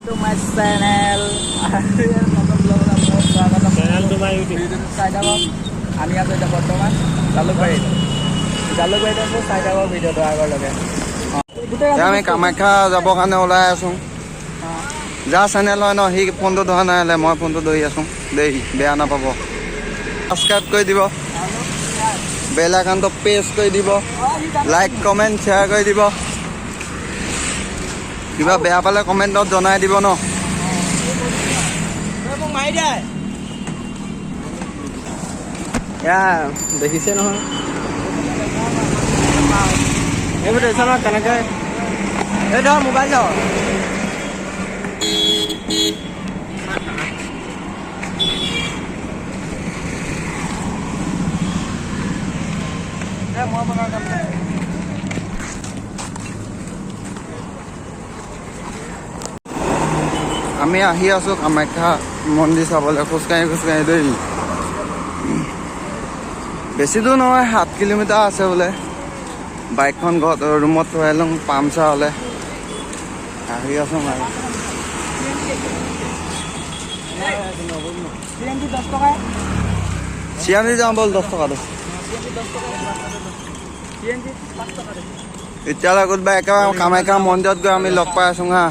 To my channel. Channel to my YouTube. আমি আছো এটা বর্তমান জালুকবাৰীত আছো চাই থাকক ভিডিঅ'টো আগৰ লগে আমি কামাখ্যা যাবৰ কাৰণে ওলাই আছো যা চেনেল হয় ন সি ফোনটো ধৰা নাই হ'লে মই ফোনটো ধৰি আছো দেই বেয়া নাপাব সাবস্ক্ৰাইব কৰি দিব বেল আইকনটো প্ৰেছ কৰি দিব লাইক কমেণ্ট শ্বেয়াৰ কৰি দিব কিবা বেয়া পালে কমেণ্টত জনাই দিব ন দেখিছে নহয় এইবোৰ দেখিছ নহয় কেনেকৈ এই ধৰ মোবাইল ধৰ আমি আহি আছো কামাখ্যা মন্দিৰ চাবলৈ খোজকাঢ়ি দেই বেছি দূৰ নহয় 7 কিলোমিটাৰ আছে বোলে বাইকখন ঘৰত ৰুমত থৈ লওঁ পামচাৰ হ'লে আহি আছো আৰু চিএনজি যাওঁ ব'ল 10 টকাটো এতিয়ালৈ গোটেই একেবাৰে কামাখ্যা মন্দিৰত গৈ আমি লগ পাই আছো হা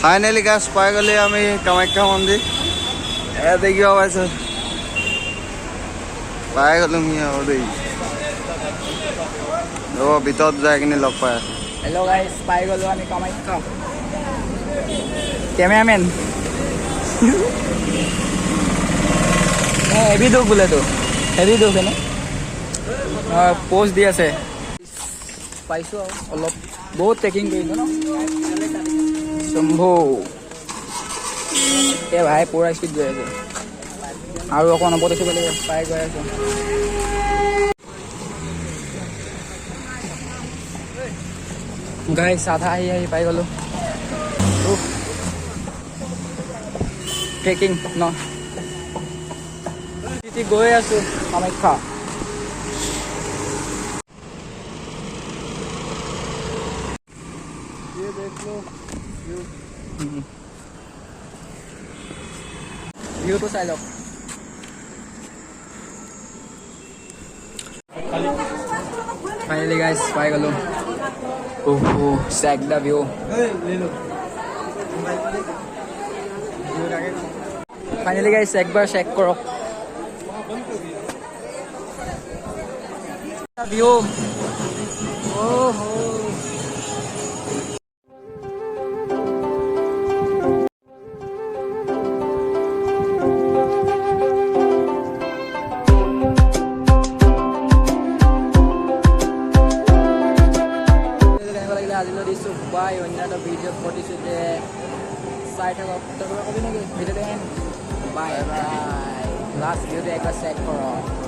ফাইনেলি গাছ পাই গ'লে আমি কামাখ্যা মন্দিৰ দেখিব পাইছো পাই গ'লো আৰু দেই ভিতৰত যাই কিনে লগ পাই আছো হেল্ল' গাইছ পাই গ'লো আমি কামাখ্যা কেমেৰামেন হেভি দুখ বোলেতো হেভি দুখ এনে প'ষ্ট দি আছে পাইছোঁ আৰু অলপ বহুত ট্ৰেকিং কৰিছোঁ ন শম্ভু এই ভাই পুৰা স্পীড গৈ আছে আৰু অকণ ওপৰত উঠিব লাগিব পাই গৈ আছোঁ গাইছ আধা আহি পাই গ'লোঁ ট্ৰেকিং ন গৈ আছোঁ কামাখ্যা ভিউটো চাই লওক ফাইনেলি গাইছ পাই গ'লোঁ চেক দ্য ভিউ ফাইনেলি গাইছ একবাৰ চেক কৰক ভিউ আজিলৈ দিছোঁ বাই অন্য এটা ভিডিঅ'ত পঠিছোঁ যে চাই থাকক কবি নেকি ভিডিঅ'টো বাই বাই লাষ্ট ভিডিঅ'টো একবাৰ চেক কৰক